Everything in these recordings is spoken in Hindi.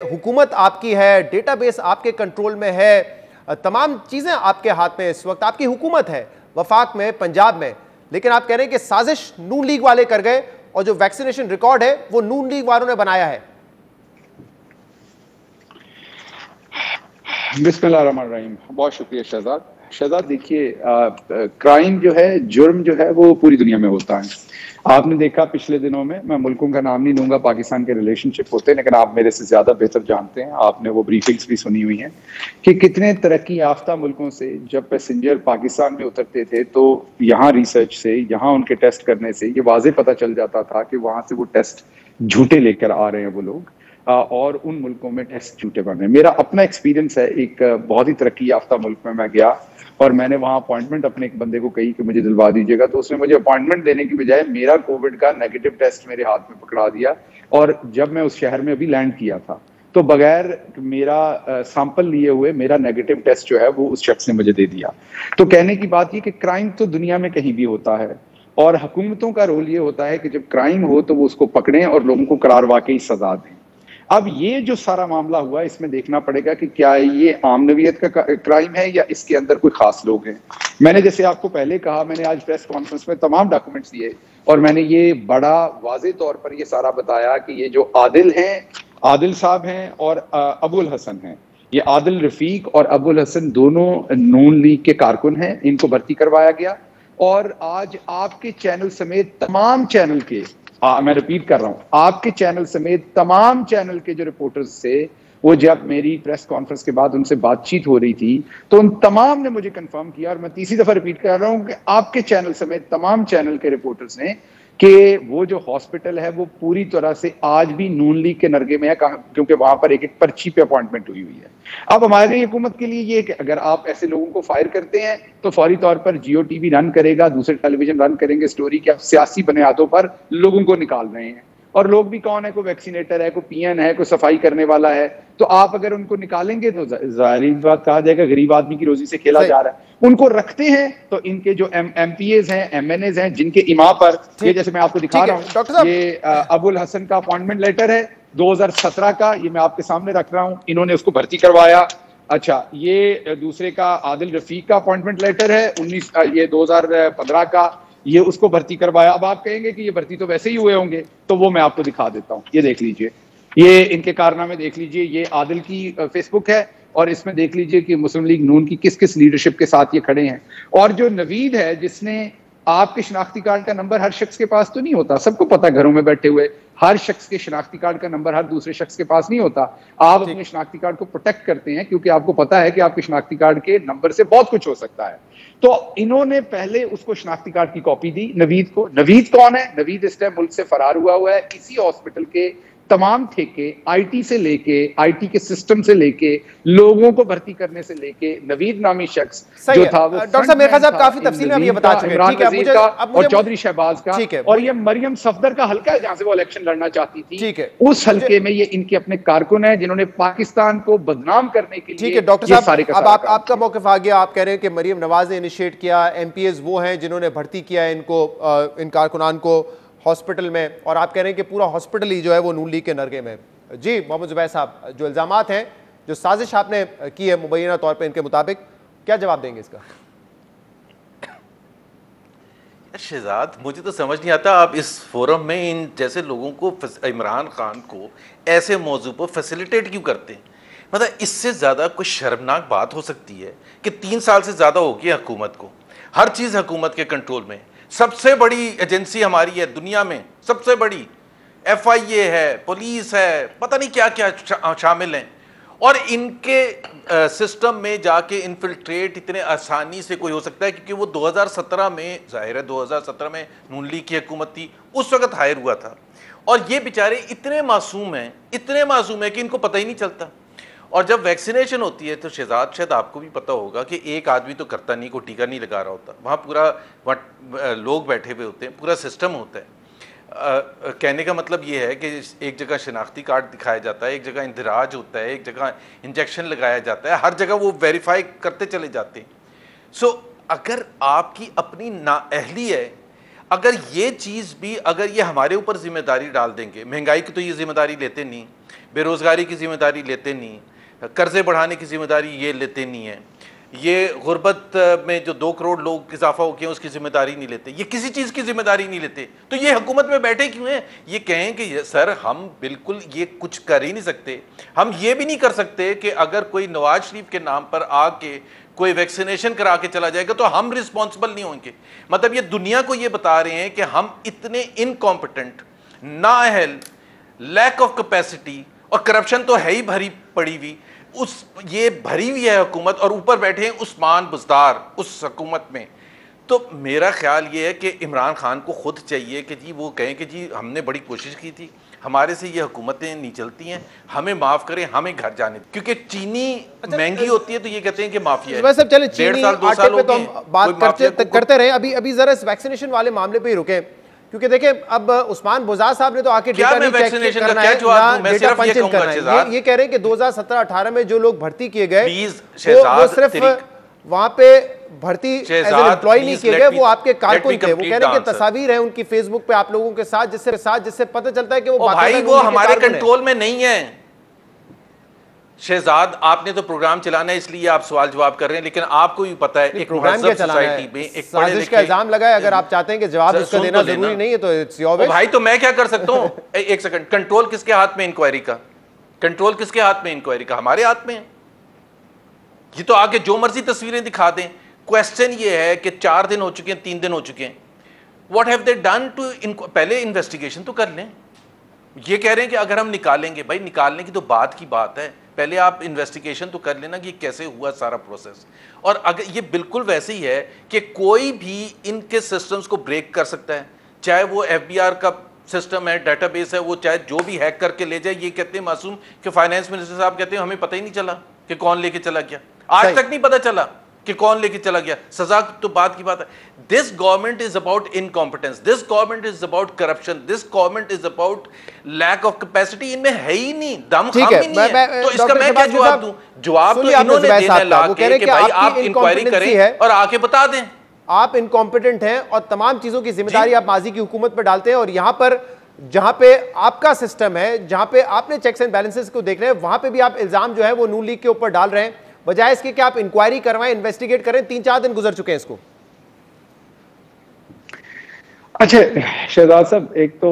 हुकूमत आपकी है, डेटाबेस आपके कंट्रोल में है, तमाम चीजें आपके हाथ में इस वक्त, आपकी हुकूमत है वफाक में, पंजाब में, लेकिन आप कह रहे हैं कि साजिश नून लीग वाले कर गए और जो वैक्सीनेशन रिकॉर्ड है वो नून लीग वालों ने बनाया है। बिस्मिल्लाहिर्रहमानिर्रहीम। बहुत शुक्रिया शहजाद। देखिए, क्राइम जो है, जुर्म जो है, वो पूरी दुनिया में होता है। आपने देखा पिछले दिनों में, मैं मुल्कों का नाम नहीं लूंगा, पाकिस्तान के रिलेशनशिप होते हैं, लेकिन आप मेरे से ज्यादा बेहतर जानते हैं, आपने वो ब्रीफिंग्स भी सुनी हुई हैं कि कितने तरक्की याफ्ता मुल्कों से जब पैसेंजर पाकिस्तान में उतरते थे तो यहाँ रिसर्च से, यहाँ उनके टेस्ट करने से ये वाजे पता चल जाता था कि वहां से वो टेस्ट झूठे लेकर आ रहे हैं वो लोग, और उन मुल्कों में टेस्ट झूठे बन रहे हैं। मेरा अपना एक्सपीरियंस है, एक बहुत ही तरक्की याफ्ता मुल्क में मैं गया और मैंने वहां अपॉइंटमेंट अपने एक बंदे को कही कि मुझे दिलवा दीजिएगा, तो उसने मुझे अपॉइंटमेंट देने की बजाय मेरा कोविड का नेगेटिव टेस्ट मेरे हाथ में पकड़ा दिया। और जब मैं उस शहर में अभी लैंड किया था तो बगैर मेरा सैंपल लिए हुए मेरा नेगेटिव टेस्ट जो है वो उस शख्स ने मुझे दे दिया। तो कहने की बात ये कि क्राइम तो दुनिया में कहीं भी होता है और हुकूमतों का रोल ये होता है कि जब क्राइम हो तो वो उसको पकड़ें और लोगों को करार वाकई सजा दें। अब ये जो सारा मामला हुआ, इसमें देखना पड़ेगा कि क्या ये आम नवीयत का क्राइम है या इसके अंदर कोई खास लोग हैं। मैंने जैसे आपको पहले कहा, मैंने आज प्रेस कॉन्फ्रेंस में तमाम डॉक्यूमेंट्स दिए और मैंने ये बड़ा वाज़ेह तौर पर ये सारा बताया कि ये जो आदिल हैं, आदिल साहब हैं और अबुल हसन हैं, ये आदिल रफीक और अबुल हसन दोनों नून लीग के कारकुन हैं, इनको भर्ती करवाया गया। और आज आपके चैनल समेत तमाम चैनल के, मैं रिपीट कर रहा हूं, आपके चैनल समेत तमाम चैनल के जो रिपोर्टर्स थे, वो जब मेरी प्रेस कॉन्फ्रेंस के बाद उनसे बातचीत हो रही थी तो उन तमाम ने मुझे कंफर्म किया, और मैं तीसरी दफा रिपीट कर रहा हूं कि आपके चैनल समेत तमाम चैनल के रिपोर्टर्स ने, कि वो जो हॉस्पिटल है वो पूरी तरह से आज भी नून लीग के नरगे में है, क्योंकि वहां पर एक एक पर्ची पे अपॉइंटमेंट हुई हुई है। अब हमारी हुकूमत के लिए ये कि अगर आप ऐसे लोगों को फायर करते हैं तो फौरी तौर पर जियो टीवी रन करेगा, दूसरे टेलीविजन रन करेंगे स्टोरी कि आप सियासी बुनियादों पर लोगों को निकाल रहे हैं। और लोग भी कौन है, कोई वैक्सीनेटर है, कोई पीएन है, कोई सफाई करने वाला है, तो आप अगर उनको निकालेंगे तो जाहिर बात कहा जाएगा गरीब आदमी की रोजी से खेला जा रहा है। उनको रखते हैं तो इनके जो एमपीएज हैं, एमएनएज हैं, जिनके इमा पर ये, जैसे मैं आपको दिखा रहा हूँ, ये अबुल हसन का अपॉइंटमेंट लेटर है 2017 का, ये मैं आपके सामने रख रहा हूँ, इन्होंने उसको भर्ती करवाया। अच्छा, ये दूसरे का आदिल रफीक का अपॉइंटमेंट लेटर है 2015 का, ये उसको भर्ती करवाया। अब आप कहेंगे कि ये भर्ती तो वैसे ही हुए होंगे, तो वो मैं आपको दिखा देता हूँ, ये देख लीजिए, ये इनके कारनामे देख लीजिए, ये आदिल की फेसबुक है और इसमें देख लीजिए कि मुस्लिम लीग नून की किस किस लीडरशिप के साथ ये खड़े हैं। और जो नवीद है, जिसने, आपके शनाख्ती कार्ड का नंबर हर शख्स के पास तो नहीं होता, सबको पता, घरों में बैठे हुए हर शख्स के शनाख्ती कार्ड का नंबर हर दूसरे शख्स के पास नहीं होता। आप अपने शनाख्ती कार्ड को प्रोटेक्ट करते हैं क्योंकि आपको पता है कि आपके शनाख्ती कार्ड के नंबर से बहुत कुछ हो सकता है। तो इन्होंने पहले उसको शनाख्ती कार्ड की कॉपी दी नवीद को। नवीद कौन है? नवीद इस टाइम मुल्क से फरार हुआ है। इसी हॉस्पिटल के तमाम ठेके, आईटी से लेके, आईटी के सिस्टम से लेके, लोगों को भर्ती करने से लेके, नवीद नामी शख्स जो था वो, डॉक्टर साहब मेरे ख्याल से आप काफी तफसील में अब ये बता चुके हैं, ठीक है, मुझे और चौधरी शहबाज का, ठीक है, और ये मरियम सफदर का हल्का है जहां से वो इलेक्शन लड़ना चाहती थी, ठीक है, उस हल्के में ये इनके अपने कारकुन है जिन्होंने पाकिस्तान को बदनाम करने के लिए, ठीक है डॉक्टर साहब, अब आपका मौक़िफ़ आ गया, आप कह रहे हैं कि मरियम नवाज ने इनिशिएट किया, एमपीएस वो हैं जिन्होंने भर्ती किया इनको, इन कारकुनान को हॉस्पिटल में, और आप कह रहे हैं कि पूरा हॉस्पिटल ही जो है वो नून लीग के नरगे में। जी मोहम्मद जुबैर साहब, जो इल्जामात हैं, जो साजिश आपने की है मुबैना तौर पे इनके मुताबिक, क्या जवाब देंगे इसका? शहजाद, मुझे तो समझ नहीं आता, आप इस फोरम में इन जैसे लोगों को, इमरान खान को ऐसे मौजू पर फैसिलिटेट क्यों करते हैं? मतलब इससे ज़्यादा कोई शर्मनाक बात हो सकती है कि 3 साल से ज़्यादा हो गई हुकूमत को, हर चीज़ हुकूमत के कंट्रोल में, सबसे बड़ी एजेंसी हमारी है दुनिया में, सबसे बड़ी FIA है, पुलिस है, पता नहीं क्या क्या शामिल हैं, और इनके सिस्टम में जाके इन्फिल्ट्रेट इतने आसानी से कोई हो सकता है? क्योंकि वो 2017 में, जाहिर है 2017 में नून लीग की हुकूमत थी, उस वक्त हायर हुआ था, और ये बेचारे इतने मासूम हैं, इतने मासूम हैं कि इनको पता ही नहीं चलता। और जब वैक्सीनेशन होती है तो शहजाद, शायद आपको भी पता होगा कि एक आदमी तो करता नहीं, कोई टीका नहीं लगा रहा होता, वहाँ पूरा लोग बैठे हुए होते हैं, पूरा सिस्टम होता है। कहने का मतलब ये है कि एक जगह शनाख्ती कार्ड दिखाया जाता है, एक जगह इंदिराज होता है, एक जगह इंजेक्शन लगाया जाता है, हर जगह वो वेरीफाई करते चले जाते हैं। सो अगर आपकी अपनी नाअहली है, अगर ये चीज़ भी, अगर ये हमारे ऊपर जिम्मेदारी डाल देंगे, महंगाई की तो ये जिम्मेदारी लेते नहीं, बेरोज़गारी की जिम्मेदारी लेते नहीं, कर्जे बढ़ाने की जिम्मेदारी ये लेते नहीं है, ये गुर्बत में जो 2 करोड़ लोग इजाफा हो गया उसकी जिम्मेदारी नहीं लेते, ये किसी चीज़ की जिम्मेदारी नहीं लेते, तो ये हुकूमत में बैठे क्यों हैं? ये कहें कि सर हम बिल्कुल ये कुछ कर ही नहीं सकते। हम ये भी नहीं कर सकते कि अगर कोई नवाज शरीफ के नाम पर आके कोई वैक्सीनेशन करा के चला जाएगा तो हम रिस्पॉन्सिबल नहीं होंगे। मतलब ये दुनिया को ये बता रहे हैं कि हम इतने इनकॉम्पिटेंट, नाअहल, लैक ऑफ कैपेसिटी, और करप्शन तो है ही भरी पड़ी हुई, उस ये भरी हुई है हुकूमत, और ऊपर बैठे हैं उस्मान बुज़दार उस हुकूमत में। तो मेरा ख्याल ये है कि इमरान खान को खुद चाहिए कि जी वो कहें कि जी हमने बड़ी कोशिश की थी, हमारे से ये हुकूमतें नहीं चलती हैं, हमें माफ़ करें, हमें घर जाने, क्योंकि चीनी महंगी होती है तो ये कहते हैं कि माफिया है। वैसे चले चीनी आटे पे तो हम बात करते रहे, अभी जरा इस वैक्सीनेशन वाले मामले पे ही रुके, क्योंकि देखिए अब उस्मान बुज़दार साहब ने तो आके डेटा नहीं चेक करना है, डेटा पंच इन करना है। ये कह रहे हैं कि 2017-18 में जो लोग भर्ती किए गए वो सिर्फ वहां पे भर्ती एज एन एम्प्लॉय नहीं किए गए, वो आपके कारकुन थे। वो कह रहे हैं कि तस्वीर है उनकी फेसबुक पे आप लोगों के साथ, जिससे पता चलता है कि वो भाई वो हमारे कंट्रोल में नहीं है। शहजाद, आपने तो प्रोग्राम चलाना है इसलिए आप सवाल जवाब कर रहे हैं, लेकिन आपको भी पता है एक प्रोग्राम क्या सोसाइटी में एक साजिश का इल्जाम लगा है। अगर आप चाहते हैं कि जवाब इसका देना जरूरी नहीं है तो इट्स योर विश। भाई तो मैं क्या कर सकता हूं? एक सेकंड, कंट्रोल किसके हाथ में इंक्वायरी का? कंट्रोल किसके हाथ में इंक्वायरी का? हमारे हाथ में है। ये तो आके जो मर्जी तस्वीरें दिखा दें। क्वेश्चन ये है कि 4 दिन हो चुके हैं, 3 दिन हो चुके हैं, what have they done to, पहले इन्वेस्टिगेशन तो कर लें। ये कह रहे हैं कि अगर हम निकालेंगे, भाई निकालने की तो बात की बात है, पहले आप इन्वेस्टिगेशन तो कर लेना कि कैसे हुआ सारा प्रोसेस। और अगर ये बिल्कुल वैसे ही है कि कोई भी इनके सिस्टम्स को ब्रेक कर सकता है, चाहे वो FBI का सिस्टम है, डेटाबेस है, वो चाहे जो भी हैक करके ले जाए। ये कहते हैं मासूम कि फाइनेंस मिनिस्टर साहब कहते हैं हमें पता ही नहीं चला कि कौन लेके चला गया, आज तक नहीं पता चला कि कौन लेके चला गया। सजा तो बात की बात है। This government is about incompetence, this government is about corruption, this government is about lack of capacity. इनमें है ही नहीं, दम खम ही नहीं है। तो इसका मैं क्या जवाब दूं? जवाब तो इन्होंने देना है लाके कि भाई आप इंक्वायरी करें और आके बता दें। आप इनकॉम्पिटेंट हैं और तमाम चीजों की जिम्मेदारी आप माजी की हुकूमत पर डालते हैं, और यहां पर जहां पे आपका सिस्टम है, जहां पे आपने चेक्स एंड बैलेंसेस को देख रहे हैं, वहां पे भी आप इल्जाम जो है वो नून लीग के ऊपर डाल रहे हैं, बजाय इसके कि आप इंक्वायरी करवाएं, इन्वेस्टिगेट करें। 3-4 दिन गुजर चुके हैं इसको। अच्छा शहजाद साहब, एक तो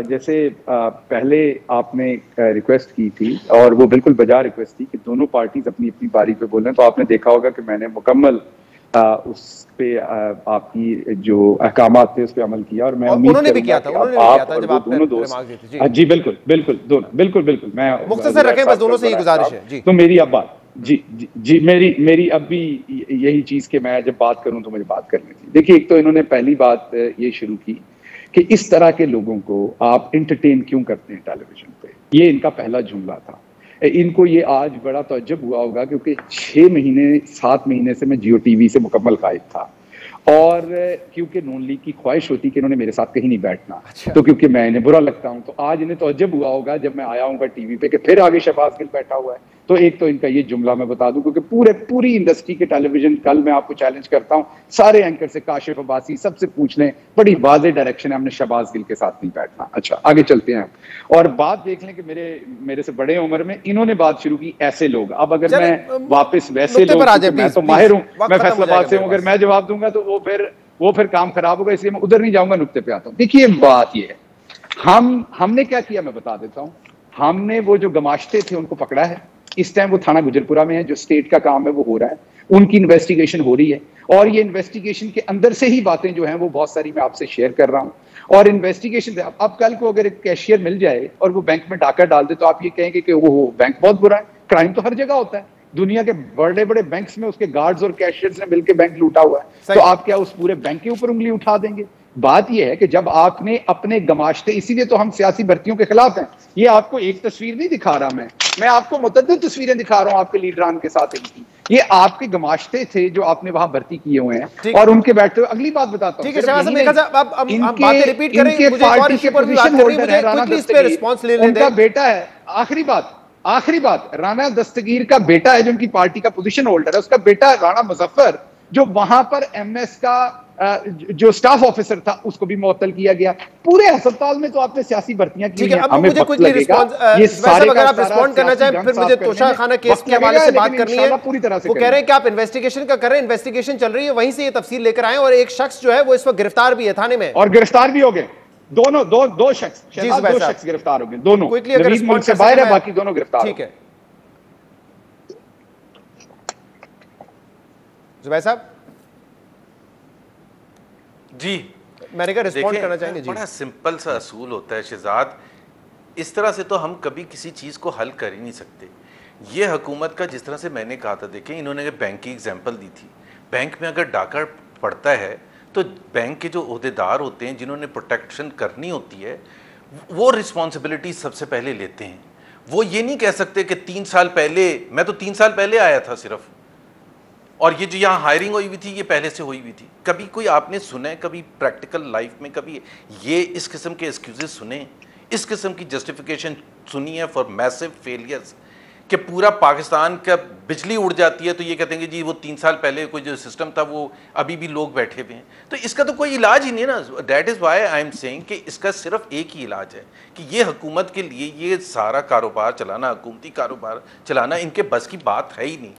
जैसे पहले आपने रिक्वेस्ट की थी, और वो बिल्कुल बजा रिक्वेस्ट थी कि दोनों पार्टीज अपनी अपनी बारी पे बोलें, तो आपने देखा होगा कि मैंने मुकम्मल उस पे आपकी जो अहकामात थे उस पे अमल किया, और मैं उन्होंने भी किया था, जब आप दोनों दोस्त जी बिल्कुल बिल्कुल दोनों बिल्कुल मैं मुख्तसर रखें, बस दोनों से ही गुजारिश है जी। तो मेरी अब बात जी मेरी अब भी यही चीज कि मैं जब बात करूं तो मुझे बात करनी थी। देखिए, एक तो इन्होंने पहली बात ये शुरू की कि इस तरह के लोगों को आप इंटरटेन क्यों करते हैं टेलीविजन पे। ये इनका पहला जुमला था। इनको ये आज बड़ा तअज्जुब हुआ होगा क्योंकि 7 महीने से मैं जियो टीवी से मुकम्मल गायब था, और क्योंकि नून लीग की ख्वाहिश होती कि इन्होंने मेरे साथ कहीं नहीं बैठना। अच्छा। तो क्योंकि मैं इन्हें बुरा लगता हूं, तो आज इन्हें तअज्जुब हुआ होगा जब मैं आया हूँ टीवी पे कि फिर आगे शहबाज गिल बैठा हुआ है। तो एक तो इनका ये जुमला मैं बता दूं, क्योंकि पूरी इंडस्ट्री के टेलीविजन, कल मैं आपको चैलेंज करता हूं, सारे एंकर से, काशिफ अब्बासी, सबसे पूछ लें, बड़ी वाज़ेह डायरेक्शन है, हमने शहबाज गिल के साथ नहीं बैठना। अच्छा, आगे चलते हैं और बात देख लें कि मेरे से बड़े उम्र में इन्होंने बात शुरू की ऐसे लोग। अब अगर मैं वापस वैसे लोग, मैं तो माहिर हूं, मैं फैसलाबाद से हूं, अगर मैं जवाब दूंगा तो वो फिर काम खराब होगा, इसलिए मैं उधर नहीं जाऊंगा, नुक्ते पे आता हूं। देखिए, बात ये है, हमने क्या किया मैं बता देता हूं। हमने वो जो गमाश्ते थे उनको पकड़ा है। इस टाइम वो थाना गुजरपुरा में है, जो स्टेट का काम है वो हो रहा है, उनकी इन्वेस्टिगेशन हो रही है, और ये इन्वेस्टिगेशन के अंदर से ही बातें जो हैं वो बहुत सारी मैं आपसे शेयर कर रहा हूं। और इन्वेस्टिगेशन अब कल को अगर एक कैशियर मिल जाए और वो बैंक में डाका डाल दे, तो आप ये कहेंगे कि वो बैंक बहुत बुरा है। क्राइम तो हर जगह होता है, दुनिया के बड़े बड़े बैंक्स में उसके गार्ड्स और कैशियर्स ने मिलकर बैंक लूटा हुआ है, तो आप क्या उस पूरे बैंक के ऊपर उंगली उठा देंगे? बात यह है कि जब आपने अपने गमाश्ते, इसीलिए तो हम सियासी भर्तियों के खिलाफ हैं। ये आपको एक तस्वीर नहीं दिखा रहा, मैं आपको मुतअद्दिद तस्वीरें दिखा रहा हूं आपके लीडरान के साथ इनकी। ये आपके गमाश्ते थे जो आपने वहां भर्ती किए हुए हैं, और उनके बैठते हुए अगली बात बताता हूं। इनके पार्टी के पोजीशन होल्डर है राना दस्तगीर, उनका बेटा है। आखिरी बात, राना दस्तगीर का बेटा है जो उनकी पार्टी का पोजीशन होल्डर है, उसका बेटा राना मुजफ्फर जो वहां पर एमएस का जो स्टाफ ऑफिसर था उसको भी मुअत्तल किया गया। पूरे अस्पताल में तो आपने सियासी भर्तियां की ठीक है, हैं। अब हमें मुझे वक्त क्विकली लगेगा रिस्पॉन्स, ये सारे अगर आप सारा रिस्पॉन्ड करना सियासी चाहें, जंग फिर मुझे साफ तोशा करने खाना में केस वक्त के हवाले लगेगा, से बात लेकिन करनी है। इंशाल्लाह पूरी तरह से वो कह करेंगे। रहे हैं कि आप इन्वेस्टिगेशन का कर रहे हैं, इन्वेस्टिगेशन चल रही है, वहीं से ये तफसील लेकर आए, और एक शख्स जो है वो इस वक्त गिरफ्तार भी है थाने में, और गिरफ्तार भी हो गए दोनों, दो शख्स, शहजाद, दो शख्स गिरफ्तार हो गए दोनों। क्विकली अगर नवीद मुल्क रिस्पॉन्ड से कर बाहर है, सकें, बाकी दोनों गिरफ्तार। ठीक है जुबैर साहब जी, मैंने कहा रिस्पॉन्ड देखिए, करना चाहेंगे जी। बड़ा सिंपल सा असूल होता है शहजाद, इस तरह से तो हम कभी किसी चीज़ को हल कर ही नहीं सकते। ये हुकूमत का, जिस तरह से मैंने कहा था, देखें इन्होंने बैंक की एग्जांपल दी थी, बैंक में अगर डाका पड़ता है तो बैंक के जो ओहदेदार होते हैं जिन्होंने प्रोटेक्शन करनी होती है वो रिस्पॉन्सिबिलिटी सबसे पहले लेते हैं। वो ये नहीं कह सकते कि 3 साल पहले, मैं तो 3 साल पहले आया था सिर्फ, और ये जो यहाँ हायरिंग हुई हुई थी ये पहले से हुई हुई थी। कभी कोई आपने सुना है, कभी प्रैक्टिकल लाइफ में कभी ये इस किस्म के एक्सक्यूजेस सुने, इस किस्म की जस्टिफिकेशन सुनी है फॉर मैसिव फेलियर्स, कि पूरा पाकिस्तान का बिजली उड़ जाती है तो ये कहते हैं कि जी वो 3 साल पहले कोई जो सिस्टम था वो अभी भी लोग बैठे हुए हैं। तो इसका तो कोई इलाज ही नहीं है ना। That is why I am saying कि इसका सिर्फ एक ही इलाज है कि ये हुकूमत के लिए ये सारा कारोबार चलाना, हुकूमती कारोबार चलाना इनके बस की बात है ही नहीं।